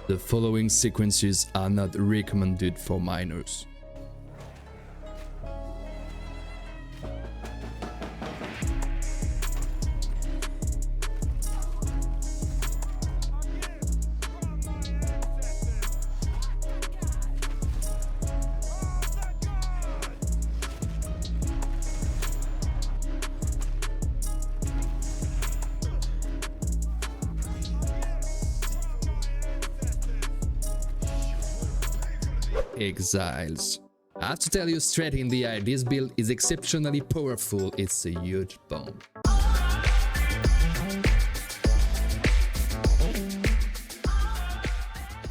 The following sequences are not recommended for minors. Exiles. I have to tell you straight in the eye, this build is exceptionally powerful. It's a huge bomb.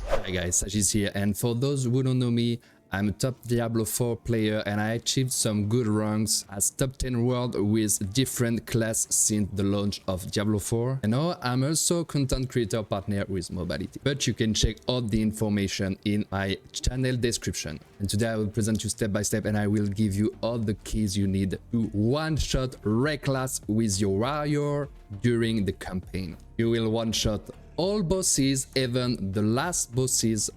Hi guys, Sagis here, and for those who don't know me, I'm a top Diablo 4 player and I achieved some good ranks as top 10 world with different class since the launch of Diablo 4. And now I'm also content creator partner with Mobility. But you can check all the information in my channel description. And today I will present you step by step and I will give you all the keys you need to one-shot Ray class with your warrior during the campaign. You will one-shot all bosses, even the last bosses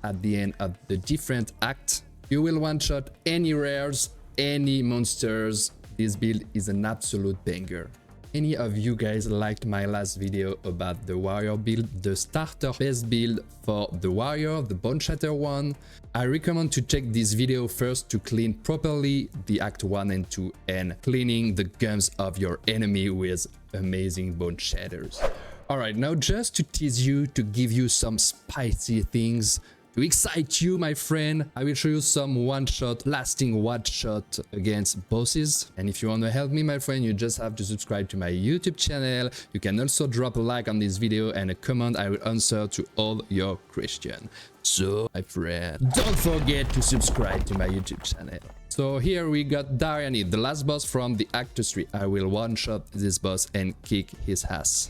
at the end of the different act. You will one-shot any rares, any monsters. This build is an absolute banger. Any of you guys liked my last video about the warrior build, the starter base build for the warrior, the bone shatter one? I recommend to check this video first to clean properly the act 1 and 2 and cleaning the guns of your enemy with amazing bone shatters. Alright, now just to tease you, to give you some spicy things, to excite you, my friend, I will show you some one-shot, lasting one-shot against bosses. And if you want to help me, my friend, you just have to subscribe to my YouTube channel. You can also drop a like on this video and a comment. I will answer to all your questions. So, my friend, don't forget to subscribe to my YouTube channel. So here we got Dariani, the last boss from the Act 3. I will one-shot this boss and kick his ass.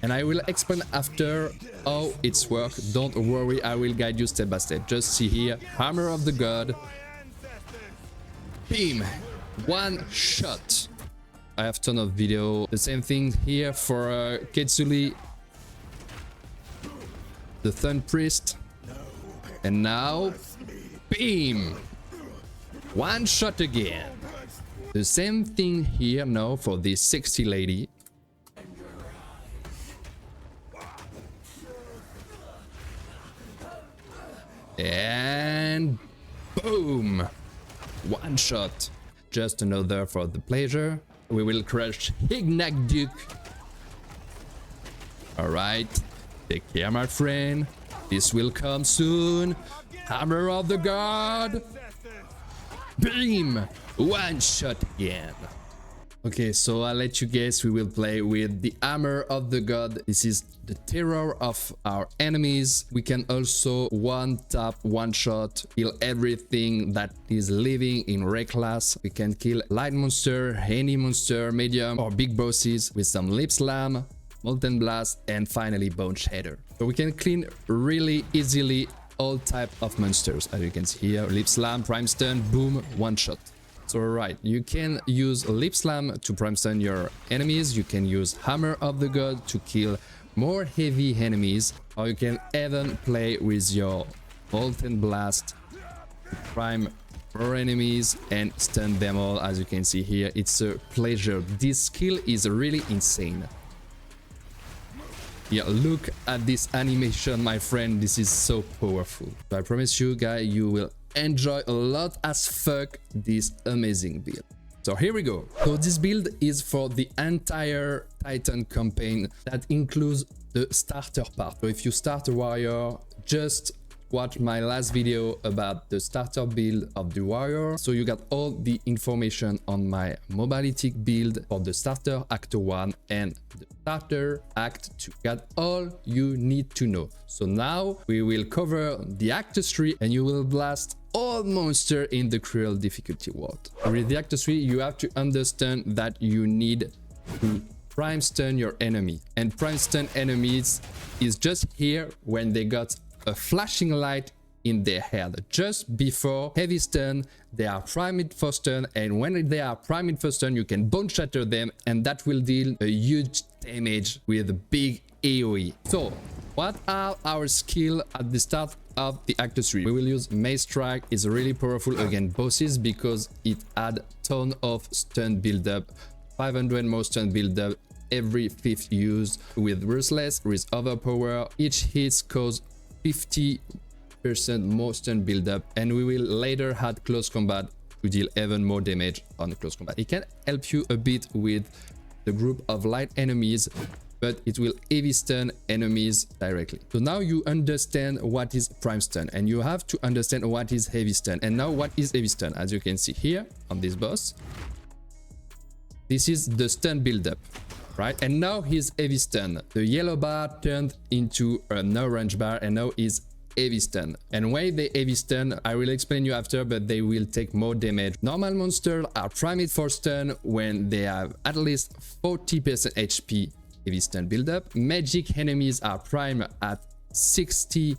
And I will explain after how it's worked. Don't worry, I will guide you step by step. Just see here, Hammer of the God. Beam! One shot. I have ton of video. The same thing here for Ketsuli. The Thun Priest. And now, beam! One shot again. The same thing here now for this sexy lady. And boom, one shot. Just another for the pleasure. We will crush Hignac Duke. All right, take care, my friend. This will come soon. Hammer of the God. Beam, one shot again. Okay, so I'll let you guess. We will play with the Hammer of the God. This is the terror of our enemies. We can also one tap, one shot, kill everything that is living in Ray class. We can kill light monster, any monster, medium or big bosses with some lip slam, molten blast, and finally bone shatter. So we can clean really easily all type of monsters. As you can see here, lip slam, prime stun, boom, one shot. So right, you can use Lip Slam to prime stun your enemies, you can use Hammer of the God to kill more heavy enemies, or you can even play with your Molten Blast to prime more enemies and stun them all. As you can see here, it's a pleasure. This skill is really insane. Yeah, look at this animation, my friend, this is so powerful. So I promise you guys, you will enjoy a lot as fuck this amazing build. So here we go. So this build is for the entire Titan campaign. That includes the starter part. So if you start a warrior, just watch my last video about the starter build of the warrior. So you got all the information on my mobility build for the starter act 1 and the starter act 2. Got all you need to know. So now we will cover the act 3 and you will blast all monsters in the cruel difficulty world. With the act 3, you have to understand that you need to prime stun your enemy. And prime stun enemies is just here when they got a flashing light in their head. Just before heavy stun, they are primed for stun, and when they are primed for stun, you can bone shatter them, and that will deal a huge damage with a big AoE. So what are our skills at the start of the Act 3? We will use Mace Strike. It's really powerful against bosses because it adds ton of stun build-up, 500 more stun build-up every 5th use. With Ruthless, with Overpower, each hit cause 50% more stun build-up, and we will later add Close Combat to deal even more damage on Close Combat. It can help you a bit with the group of light enemies, but it will heavy stun enemies directly. So now you understand what is prime stun, and you have to understand what is heavy stun. And now what is heavy stun? As you can see here on this boss, this is the stun buildup, right? And now he's heavy stun. The yellow bar turned into an orange bar, and now is heavy stun. And why they heavy stun, I will explain you after, but they will take more damage. Normal monsters are primed for stun when they have at least 40% HP heavy stun buildup. Magic enemies are primed at 60%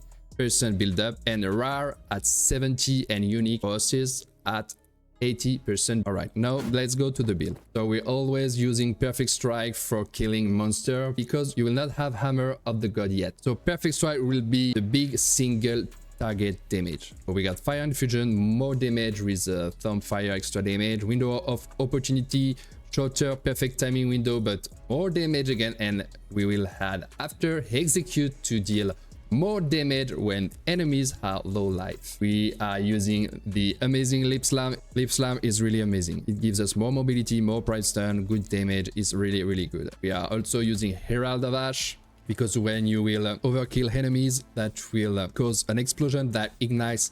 buildup, and rare at 70, and unique bosses at 80%. All right, now let's go to the build. So we're always using Perfect Strike for killing monster because you will not have Hammer of the God yet. So Perfect Strike will be the big single target damage. So we got Fire Infusion, more damage with Thumb Fire, extra damage, Window of Opportunity, shorter perfect timing window, but more damage again, and we will add After Execute to deal more damage when enemies are low life. We are using the amazing Lip Slam. Lip Slam is really amazing. It gives us more mobility, more price stun, good damage. It's really good. We are also using Herald of Ash because when you will overkill enemies, that will cause an explosion that ignites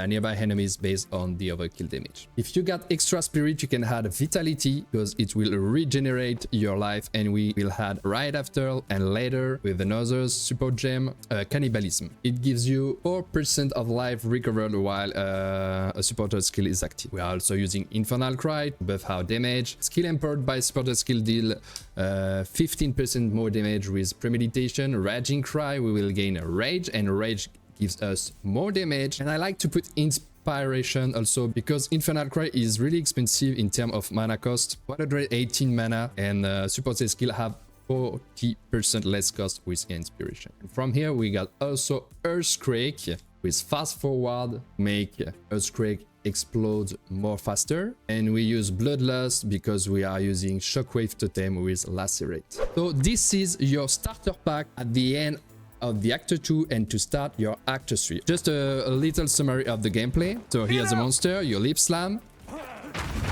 nearby enemies based on the overkill damage. If you got extra spirit, you can add vitality because it will regenerate your life, and we will add right after and later with another support gem, cannibalism. It gives you 4% of life recovered while a supporter skill is active. We are also using Infernal Cry to buff our damage. Skill empowered by supporter skill deal 15% more damage with premeditation. Raging Cry, we will gain a rage, and rage gives us more damage. And I like to put inspiration also because Infernal Cry is really expensive in terms of mana cost, 118 mana, and supported skill have 40% less cost with inspiration. And from here we got also Earthquake with fast forward, make Earthquake explode more faster, and we use Bloodlust because we are using Shockwave Totem with Lacerate. So this is your starter pack at the end of the Act 2 and to start your Act 3. Just a little summary of the gameplay. So here's a monster, you Lip Slam,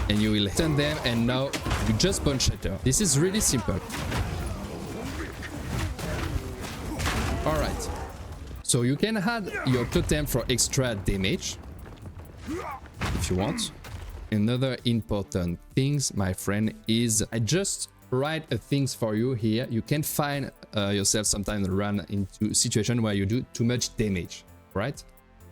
and you will stun them, and now you just Bone Shatter. This is really simple. Alright, so you can add your totem for extra damage if you want. Another important things, my friend, is I just write things for you here. You can find yourself sometimes run into a situation where you do too much damage, right?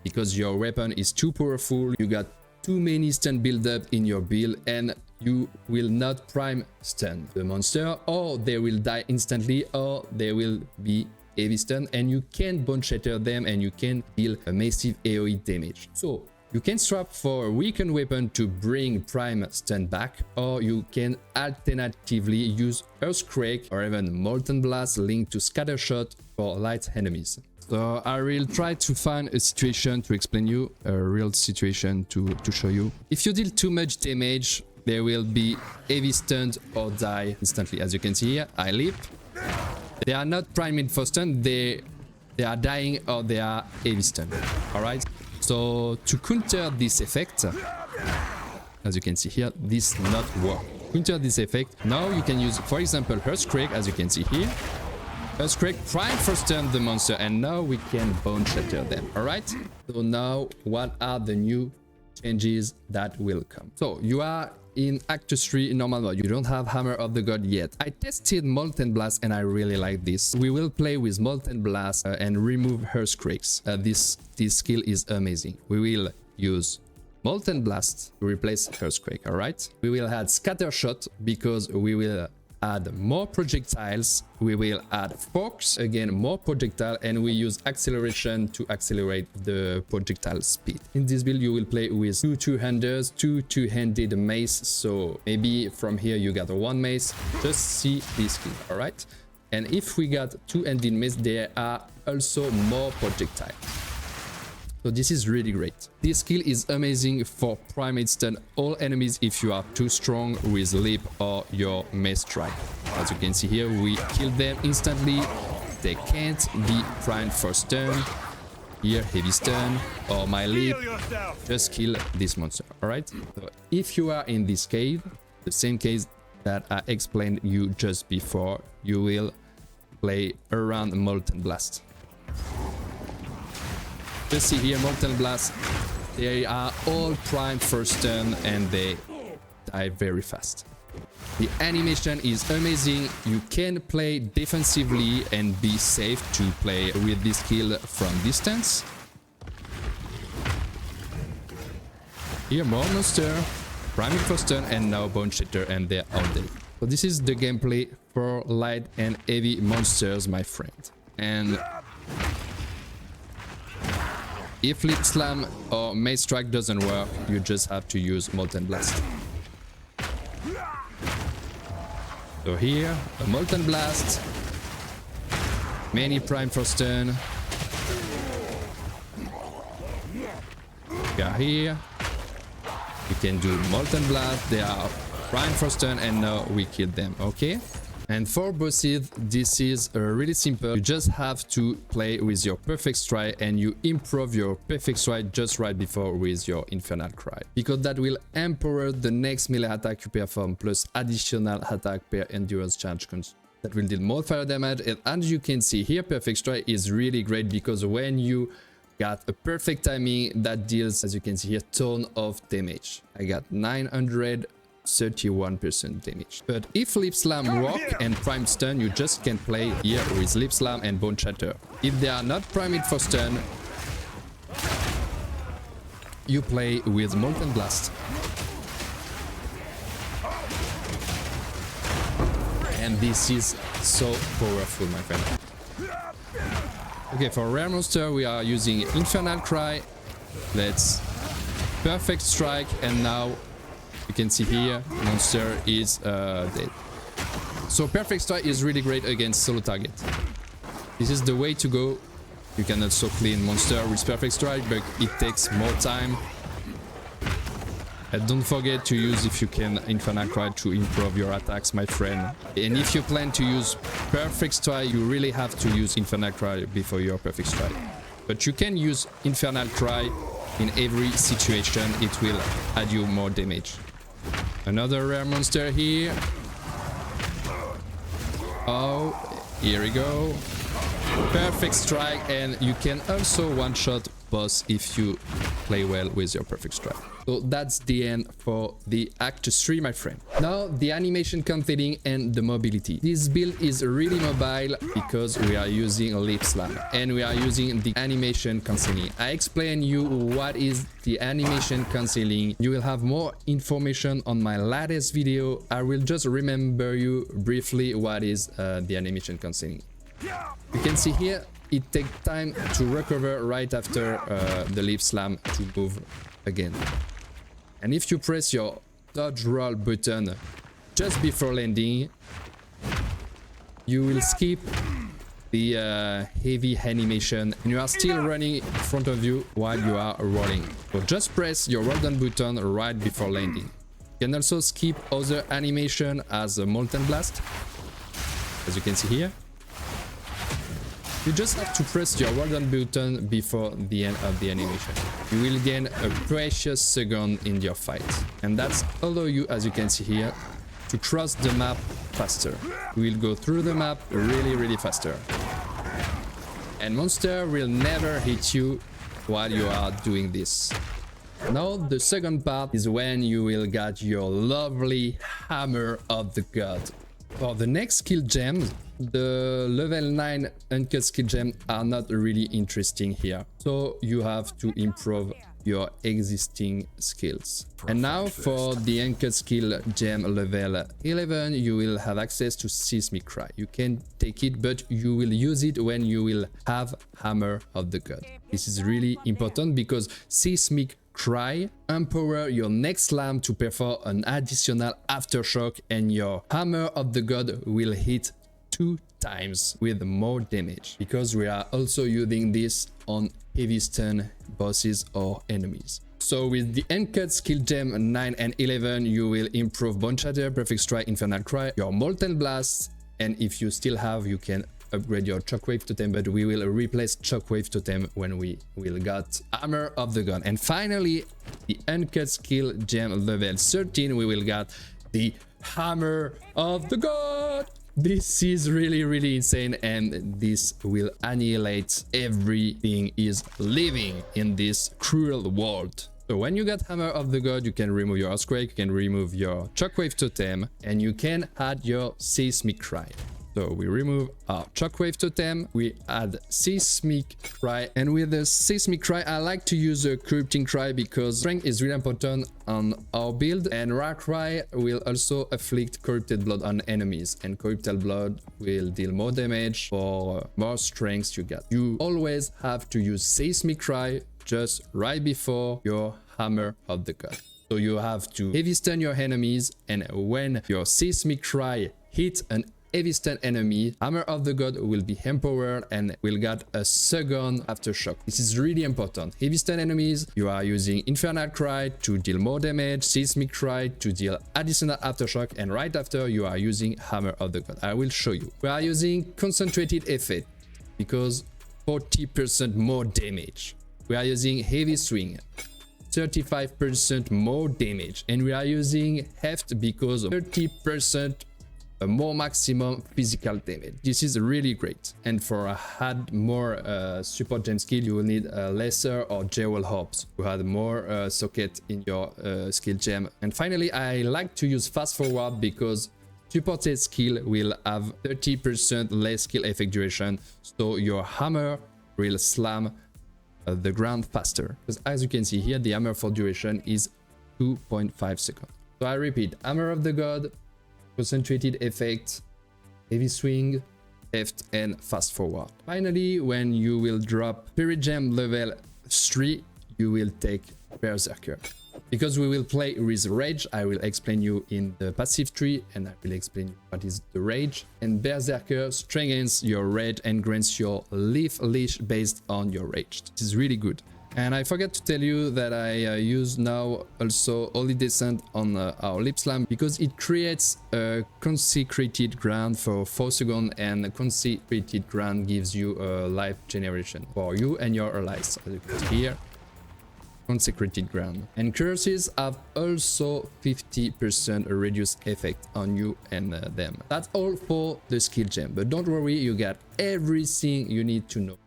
Because your weapon is too powerful, you got too many stun build up in your build, and you will not prime stun the monster, or they will die instantly, or they will be heavy stun, and you can Bone Shatter them, and you can deal a massive AoE damage. So you can swap for a weakened weapon to bring prime stun back, or you can alternatively use Earthquake or even Molten Blast linked to Scatter Shot for light enemies. So I will try to find a situation to explain you, a real situation to show you. If you deal too much damage, they will be heavy stunned or die instantly. As you can see here, I live. They are not primed for stun, they are dying or they are heavy stunned. Alright? So to counter this effect, as you can see here, this not work. Counter this effect, now you can use, for example, Earthquake, as you can see here. Earthquake prime for stun the monster, and now we can Bone Shatter them. Alright? So now what are the new changes that will come? So you are in Act 3 in normal mode. You don't have Hammer of the God yet. I tested Molten Blast and I really like this. We will play with Molten Blast and remove Earthquakes. This skill is amazing. We will use Molten Blast to replace Earthquake, alright? We will add Scatter Shot because we will add more projectiles. We will add forks, again more projectile, and we use acceleration to accelerate the projectile speed. In this build you will play with two two-handers, two-handed mace, so maybe from here you got one mace. Just see this skill, alright? And if we got 2 ending mace, there are also more projectile. So this is really great. This skill is amazing for primate stun all enemies if you are too strong with leap or your mace strike. As you can see here, we kill them instantly. They can't be primed for stun. Here, heavy stun or my leap. Just kill this monster. Alright? So if you are in this cave, the same case that I explained you just before, you will play around Molten Blast. Just see here, Molten Blast, they are all primed for stun and they die very fast. The animation is amazing. You can play defensively and be safe to play with this skill from distance. Here more monster, priming for stun and now Bone Shatter and they're all dead. So this is the gameplay for light and heavy monsters, my friend. And if Lip Slam or Mace Strike doesn't work, you just have to use Molten Blast. So here, a Molten Blast, many prime for stun. We are here, you can do Molten Blast, they are prime for stun and now we kill them, okay? And for bosses, this is really simple. You just have to play with your perfect strike and you improve your perfect strike just right before with your infernal cry. Because that will empower the next melee attack you perform plus additional attack per endurance charge that will deal more fire damage. And as you can see here, perfect strike is really great because when you got a perfect timing that deals, as you can see here, ton of damage. I got 931% damage. But if Lip Slam work and prime stun, you just can play here with Lip Slam and Bone Shatter. If they are not primed for stun, you play with Molten Blast. And this is so powerful, my friend. Okay, for rare monster, we are using Infernal Cry. Let's perfect strike, and now you can see here, monster is dead. So perfect strike is really great against solo target. This is the way to go. You can also clean monster with perfect strike, but it takes more time. And don't forget to use, if you can, Infernal Cry to improve your attacks, my friend. And if you plan to use perfect strike, you really have to use Infernal Cry before your perfect strike. But you can use Infernal Cry in every situation, it will add you more damage. Another rare monster here. Oh, here we go. Perfect strike, and you can also one-shot boss if you play well with your perfect strike. So that's the end for the Act 3, my friend. Now the animation cancelling and the mobility. This build is really mobile because we are using a Lip Slam and we are using the animation cancelling. I explain you what is the animation cancelling. You will have more information on my latest video. I will just remember you briefly what is the animation cancelling. You can see here it takes time to recover right after the Lip Slam to move again. And if you press your dodge roll button just before landing, you will skip the heavy animation and you are still running in front of you while you are rolling. So just press your roll down button right before landing. You can also skip other animation as a Molten Blast, as you can see here. You just have to press your roll down button before the end of the animation. You will gain a precious second in your fight. And that's allow you, as you can see here, to cross the map faster. You will go through the map really faster. And monster will never hit you while you are doing this. Now the second part is when you will get your lovely Hammer of the God. For the next skill gem, the level 9 uncut skill gem are not really interesting here. So you have to improve your existing skills. And now for the uncut skill gem level 11, you will have access to Seismic Cry. You can take it, but you will use it when you will have Hammer of the God. This is really important because Seismic Cry empower your next slam to perform an additional aftershock, and your Hammer of the God will hit 2 times with more damage, because we are also using this on heavy stun bosses or enemies. So with the Uncut skill gem 9 and 11, you will improve Bone Shatter, Perfect Strike, Infernal Cry, your Molten Blast, and if you still have, you can upgrade your Shockwave Totem, but we will replace Shockwave Totem when we will got Hammer of the God. And finally, the Uncut skill gem level 13, we will got the Hammer of the God. This is really insane, and this will annihilate everything is living in this cruel world. So when you get Hammer of the God, you can remove your Earthquake, you can remove your Shockwave Totem, and you can add your Seismic Cry. So we remove our Shockwave Totem, we add Seismic Cry, and with the Seismic Cry, I like to use a Corrupting Cry because strength is really important on our build, and Rare Cry will also afflict Corrupted Blood on enemies, and Corrupted Blood will deal more damage for more strength you get. You always have to use Seismic Cry just right before your Hammer of the God. So you have to heavy stun your enemies, and when your Seismic Cry hits an heavy stun enemy, Hammer of the God will be empowered and will get a second aftershock. This is really important. Heavy stun enemies, you are using Infernal Cry to deal more damage, Seismic Cry to deal additional aftershock, and right after you are using Hammer of the God. I will show you. We are using Concentrated Effect because 40% more damage. We are using Heavy Swing, 35% more damage, and we are using Heft because of 30% more maximum physical damage. This is really great. And for add more support gem skill, you will need lesser or jewel hopes to add more socket in your skill gem. And finally, I like to use fast forward because supported skill will have 30% less skill effect duration, so your hammer will slam the ground faster. Because as you can see here, the hammer for duration is 2.5 seconds. So I repeat, Hammer of the God, Concentrated Effect, Heavy Swing, Heft, and Fast Forward. Finally, when you will drop Spirit Gem level 3, you will take Berserker. Because we will play with Rage, I will explain you in the passive tree, and I will explain you what is the Rage. And Berserker strengthens your Rage and grants your Leaf Leash based on your Rage. This is really good. And I forgot to tell you that I use now also Holy Descent on our Lip Slam because it creates a consecrated ground for 4 seconds, and consecrated ground gives you a life generation for you and your allies. As you can see here, consecrated ground. And curses have also 50% reduced effect on you and them. That's all for the skill gem, but don't worry, you got everything you need to know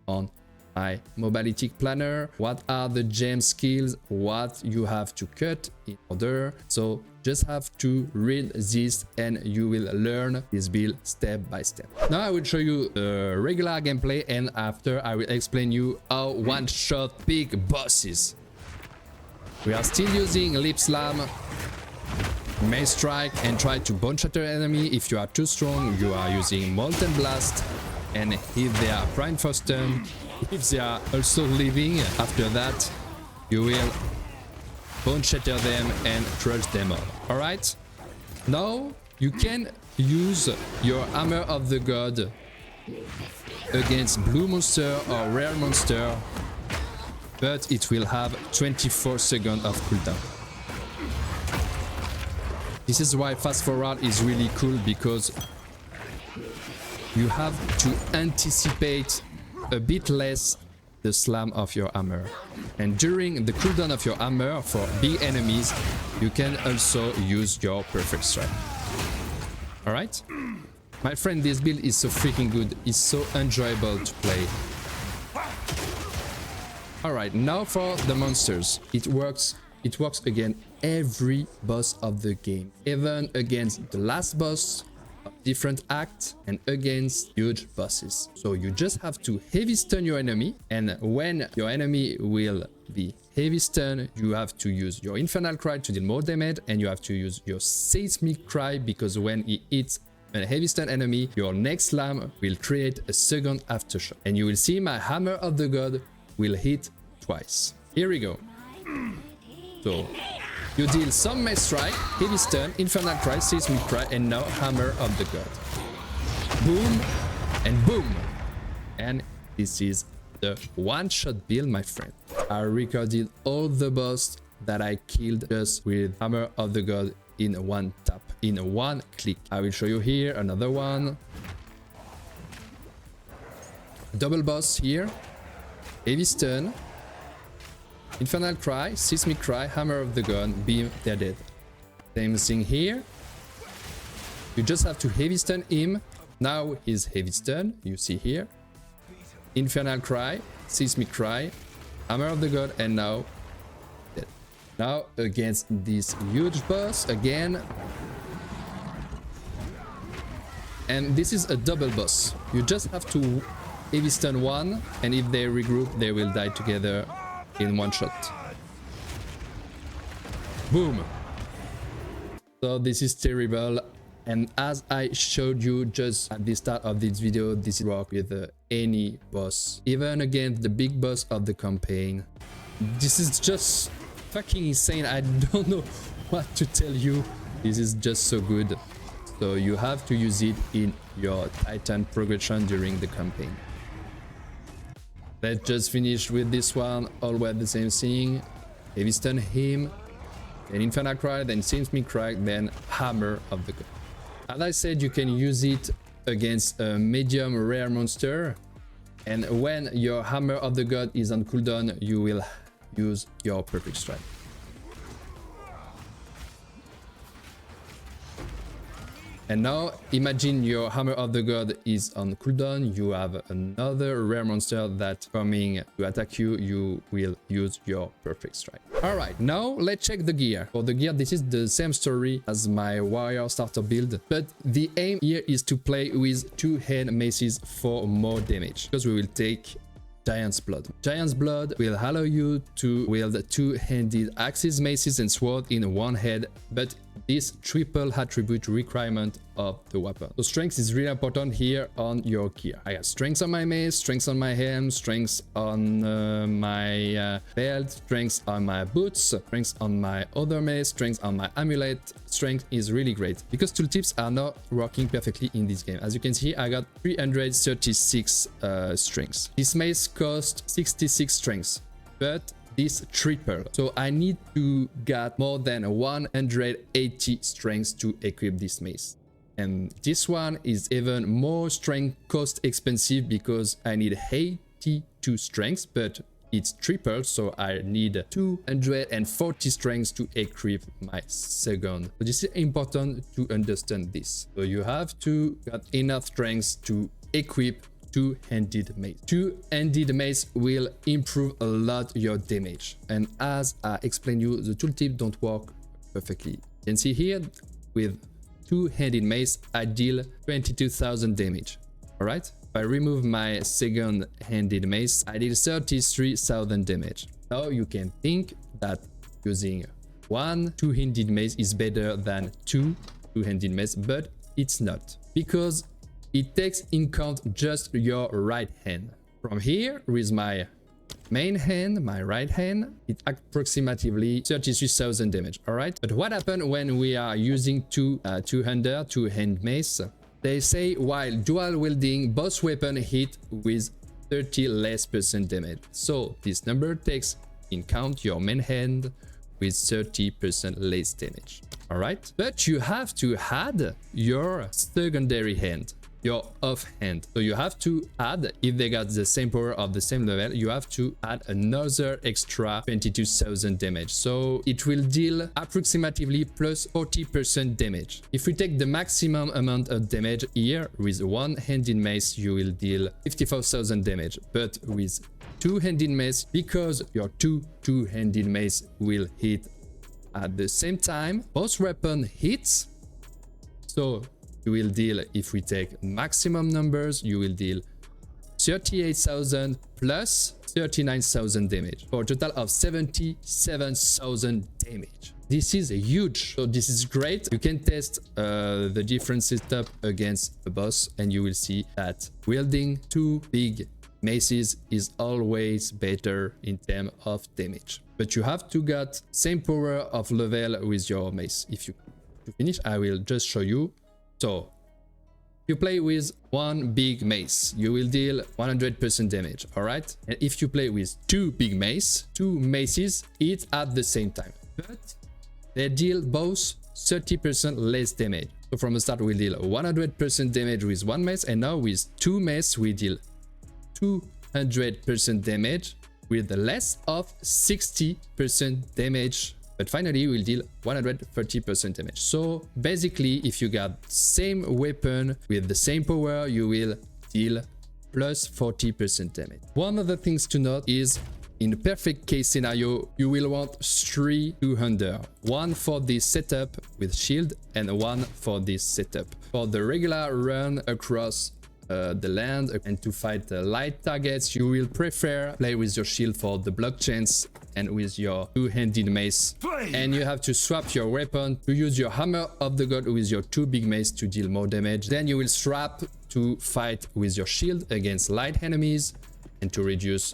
on my mobility planner. What are the gem skills, what you have to cut in order. So just have to read this and you will learn this build step by step. Now I will show you the regular gameplay, and after I will explain you how one-shot big bosses. We are still using Lip Slam, Mace Strike, and try to Bone Shatter enemy. If you are too strong, you are using Molten Blast, and if they are primed for stun, if they are also living, after that you will Bone Shatter them and crush them all. Alright? Now you can use your Hammer of the God against blue monster or rare monster, but it will have 24 seconds of cooldown. This is why fast forward is really cool, because you have to anticipate a bit less the slam of your hammer, and during the cooldown of your hammer for big enemies you can also use your perfect strike. All right, my friend, this build is so freaking good, it's so enjoyable to play. All right, now for the monsters. It works again every boss of the game, even against the last boss of different acts and against huge bosses. So you just have to heavy stun your enemy, and when your enemy will be heavy stun, you have to use your Infernal Cry to deal more damage, and you have to use your Seismic Cry because when he hits a heavy stun enemy, your next slam will create a second aftershock, and you will see my Hammer of the God will hit twice. Here we go. So you deal some Mace Strike, Heavy Stun, Infernal Cry, Seismic Cry, and now Hammer of the God. boom, and boom. And this is the one-shot build, my friend. I recorded all the boss that I killed just with Hammer of the God in one tap, in one click. I will show you here another one. Double boss here. Heavy stun. Infernal Cry, Seismic Cry, Hammer of the God, Beam, they're dead. Same thing here. You just have to heavy stun him. Now he's heavy stun, you see here. Infernal Cry, Seismic Cry, Hammer of the God, and now dead. Now against this huge boss again. And this is a double boss. You just have to heavy stun one, and if they regroup, they will die together in one shot. Boom. So this is terrible. And as I showed you just at the start of this video, this works with any boss, even against the big boss of the campaign. This is just fucking insane. I don't know what to tell you. This is just so good. So you have to use it in your Titan progression during the campaign. Let's just finish with this one. Always the same thing. Heavy stun him, then Infernal Cry, then Seismic Cry, then Hammer of the God. As I said, you can use it against a medium rare monster, and when your Hammer of the God is on cooldown, you will use your Perfect Strike. And now imagine your Hammer of the God is on cooldown, you have another rare monster that's coming to attack you, you will use your Perfect Strike. Alright, now let's check the gear. For the gear, this is the same story as my warrior starter build, but the aim here is to play with two-hand maces for more damage, because we will take Giant's Blood. Giant's Blood will allow you to wield two-handed axes, maces, and sword in one hand, but this triple attribute requirement of the weapon. So strength is really important here on your gear. I have strength on my mace, strength on my helm, strength on my belt, strength on my boots, strength on my other mace, strength on my amulet. Strength is really great because tooltips are not working perfectly in this game. As you can see, I got 336 strengths. This mace costs 66 strengths, but this triple, so I need to get more than 180 strengths to equip this mace, and this one is even more strength cost expensive because I need 82 strengths, but it's triple, so I need 240 strengths to equip my second. So this is important to understand this. So you have to get enough strengths to equip two-handed mace. Two-handed mace will improve a lot your damage, and as I explained you, the tooltip don't work perfectly. You can see here with two-handed mace I deal 22,000 damage. All right, if I remove my second-handed mace, I deal 33,000 damage. Now you can think that using one two-handed mace is better than two-handed mace, but it's not, because it takes in count just your right hand. From here, with my main hand, my right hand, it approximately 33,000 damage, all right? But what happens when we are using two-hand mace? They say while dual wielding, both weapon hit with 30% less damage. So this number takes in count your main hand with 30% less damage, all right? But you have to add your secondary hand, your offhand. So you have to add, if they got the same power of the same level, you have to add another extra 22,000 damage. So it will deal approximately plus 40% damage. If we take the maximum amount of damage here, with one-handed mace, you will deal 54,000 damage. But with two-handed mace, because your two-handed mace will hit at the same time, both weapon hits. So you will deal, if we take maximum numbers, you will deal 38,000 plus 39,000 damage for a total of 77,000 damage. This is huge, so this is great. You can test the different setup against a boss, and you will see that wielding two big maces is always better in terms of damage. But you have to get same power of level with your mace. If you to finish, I will just show you. So You play with one big mace, you will deal 100% damage, alright? And if you play with two maces hit at the same time, but they deal both 30% less damage. So from the start we deal 100% damage with one mace, and now with two mace we deal 200% damage with less of 60% damage. But finally we'll deal 130% damage. So basically if you got same weapon with the same power, you will deal plus 40% damage. One of the things to note is in the perfect case scenario, you will want 3 200. One for this setup with shield and one for this setup. For the regular run across the land and to fight light targets, you will prefer play with your shield for the block chance and with your two-handed mace. And you have to swap your weapon to use your hammer of the god with your two big mace to deal more damage. Then you will swap to fight with your shield against light enemies and to reduce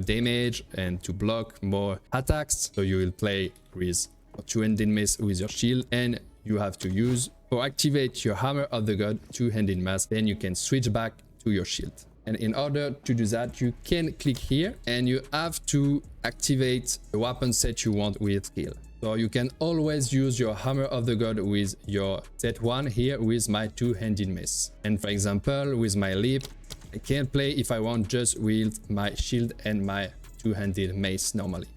damage and to block more attacks. So you will play with two-handed mace with your shield, and you have to use or activate your hammer of the god two-handed mace. Then you can switch back to your shield. And in order to do that, you can click here and you have to activate the weapon set you want with skill. So you can always use your hammer of the god with your set 1 here with my two-handed mace. And for example, with my leap, I can play if I want just with my shield and my two-handed mace normally.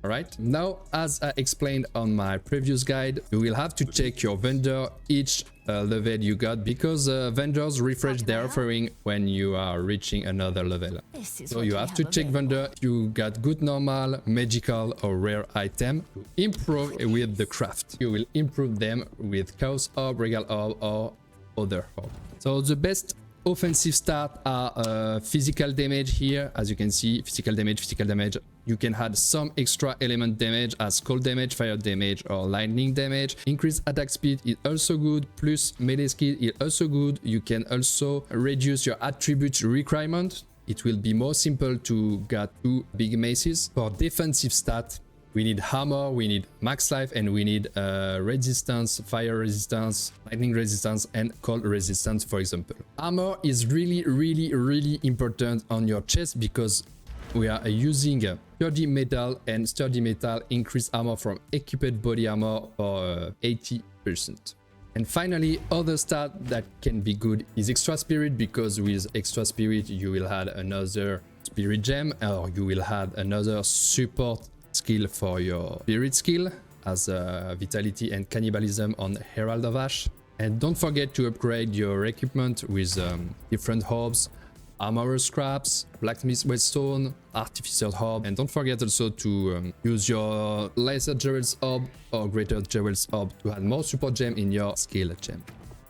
Alright, now as I explained on my previous guide, you will have to check your vendor each level you got, because vendors refresh their offering when you are reaching another level. So you have to check vendor if you got good normal, magical or rare item to improve with the craft. You will improve them with chaos orb, regal orb or other orb. So the best offensive start are physical damage here. As you can see, physical damage. You can add some extra element damage as cold damage, fire damage or lightning damage. Increased attack speed is also good, plus melee skill is also good. You can also reduce your attribute requirement. It will be more simple to get two big maces. For defensive stat, we need hammer, we need max life, and we need resistance, fire resistance, lightning resistance, and cold resistance, for example. Armor is really important on your chest, because we are using sturdy metal, and sturdy metal increase armor from equipped body armor for 80%. And finally, other stat that can be good is extra spirit, because with extra spirit you will add another spirit gem, or you will add another support skill for your spirit skill, as vitality and cannibalism on Herald of Ash. And don't forget to upgrade your equipment with different orbs, armor scraps, blacksmith whetstone, artificial orb, and don't forget also to use your lesser jewels orb or greater jewels orb to add more support gem in your skill gem.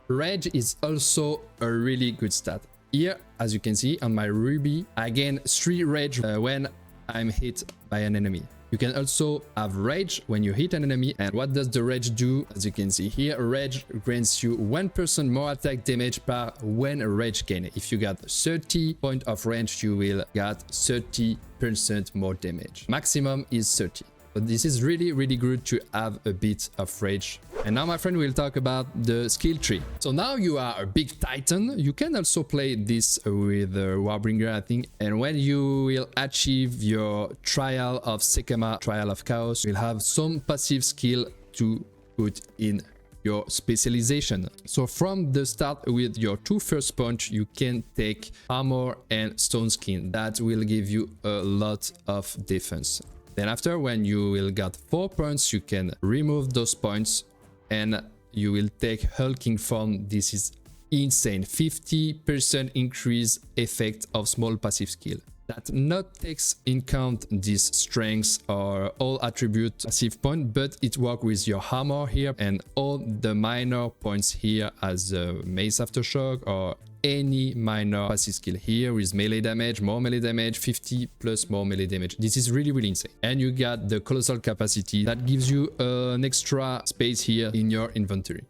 Rage is also a really good stat. Here, as you can see on my ruby, I gain 3 rage when I'm hit by an enemy. You can also have rage when you hit an enemy. And what does the rage do? As you can see here, rage grants you 1% more attack damage per when rage gain. If you got 30 point of range, you will get 30% more damage. Maximum is 30. But this is really good to have a bit of rage. And now, my friend, we'll talk about the skill tree. So now you are a big titan. You can also play this with Warbringer, I think. And when you will achieve your Trial of Sekema, Trial of Chaos, you'll have some passive skill to put in your specialization. So from the start with your 2 first punch, you can take armor and stone skin. That will give you a lot of defense. Then after, when you will get 4 points, you can remove those points and you will take hulking form. This is insane. 50% increase effect of small passive skill. That not takes in count this strength or all attribute passive point, but it works with your hammer here and all the minor points here as mace aftershock or any minor passive skill here with melee damage, more melee damage, 50 plus more melee damage. This is really insane. And you got the colossal capacity that gives you an extra space here in your inventory.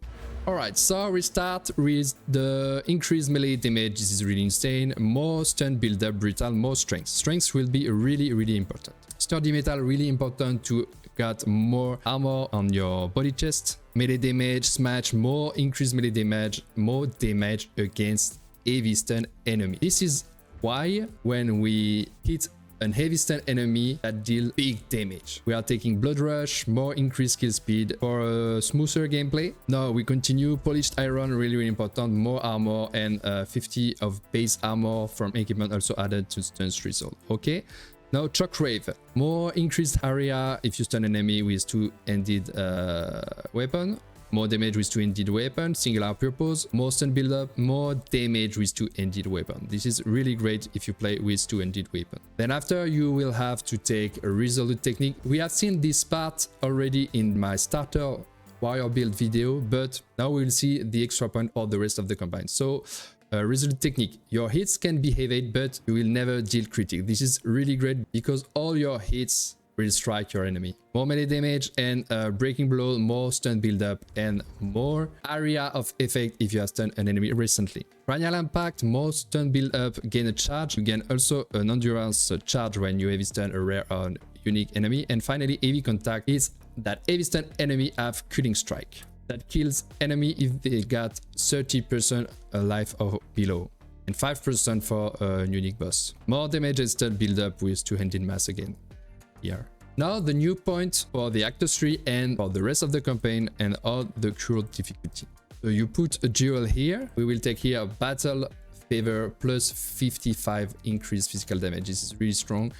Alright, so we start with the increased melee damage. This is really insane. More stun build up, brutal, more strength. Strength will be really important. Sturdy metal, really important to get more armor on your body chest. Melee damage, smash, more increased melee damage, more damage against heavy stun enemy. This is why when we hit an heavy stun enemy that deal big damage, we are taking blood rush, more increased skill speed for a smoother gameplay. Now we continue polished iron, really important, more armor, and 50 of base armor from equipment also added to stun's result. Okay, now Chuck Rave, more increased area if you stun an enemy with two-handed weapon, more damage with two-handed weapon, singular purpose, more stun build-up, more damage with two-handed weapon. This is really great if you play with two-handed weapon. Then after, you will have to take a resolute technique. We have seen this part already in my starter warrior build video, but now we'll see the extra point for the rest of the campaign. So resolute technique, your hits can be evade, but you will never deal critic. This is really great because all your hits will strike your enemy. More melee damage and breaking blow, more stun build up, and more area of effect if you have stunned an enemy recently. Cranial impact, more stun build up, gain a charge. You gain also an endurance charge when you heavy stun a rare or unique enemy. And finally, heavy contact is that heavy stun enemy have killing strike that kills enemy if they got 30% life or below, and 5% for a unique boss. More damage and stun build up with two-handed mass again. Here. Now the new point for the Actus 3 and for the rest of the campaign and all the current difficulty. So you put a jewel here. We will take here battle favor plus 55 increased physical damage. This is really strong.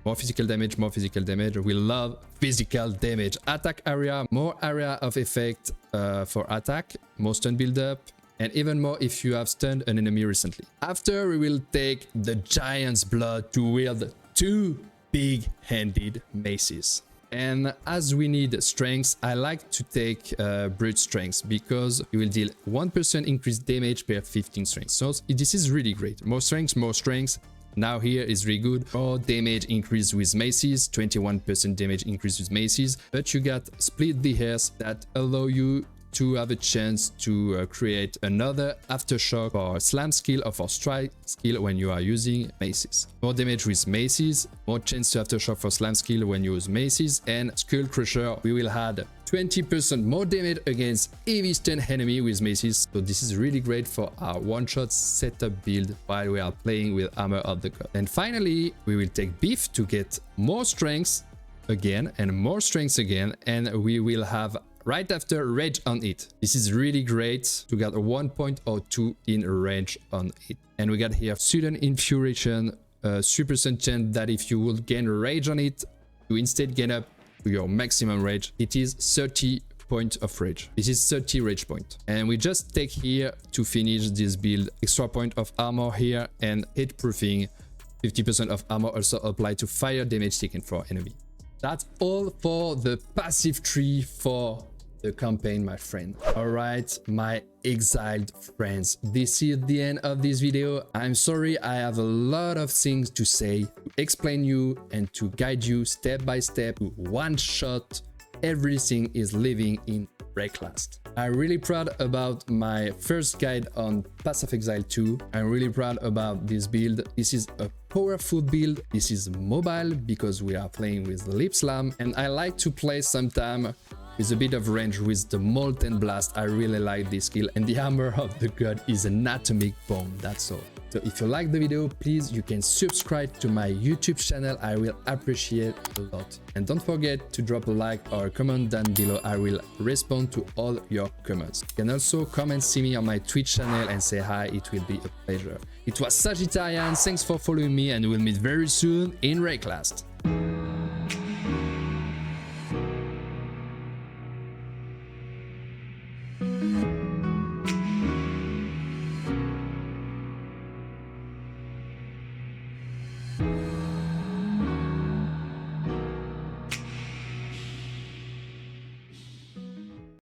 More physical damage, more physical damage. We love physical damage. Attack area, more area of effect for attack, more stun build up, and even more if you have stunned an enemy recently. After, we will take the Giant's Blood to wield two big-handed maces. And as we need strength, I like to take brute strength because you will deal 1% increased damage per 15 strength. So this is really great. More strength, more strength. Now here is really good. More damage increase with maces, 21% damage increase with maces, but you got split the hairs that allow you to have a chance to create another aftershock for slam skill or for strike skill when you are using maces. More damage with maces, more chance to aftershock for slam skill when you use maces, and skull crusher, we will add 20% more damage against heavy stun enemy with maces. So this is really great for our one-shot setup build while we are playing with Armor of the God. And finally, we will take beef to get more strength again and more strength again, and we will have right after rage on it. This is really great to get a 1 point or 2 in rage on it. And we got here sudden infuriation, 3% chance that if you will gain rage on it, you instead gain up to your maximum rage. It is 30 points of rage. This is 30 rage point. And we just take here to finish this build extra point of armor here and hit proofing. 50% of armor also applied to fire damage taken for enemy. That's all for the passive tree for the campaign, my friend. All right, my exiled friends, this is the end of this video. I'm sorry, I have a lot of things to say, to explain you and to guide you step by step to one shot everything is living in Rayclast. I'm really proud about my first guide on Path of Exile 2. I'm really proud about this build. This is a powerful build. This is mobile because we are playing with Lip Slam, and I like to play sometime with a bit of range with the Molten Blast. I really like this skill, and the Armor of the God is an atomic bomb, that's all. So if you like the video, please, you can subscribe to my YouTube channel. I will appreciate a lot. And don't forget to drop a like or a comment down below. I will respond to all your comments. You can also come and see me on my Twitch channel and say hi. It will be a pleasure. It was Sagittarian. Thanks for following me, and we'll meet very soon in Rayclast.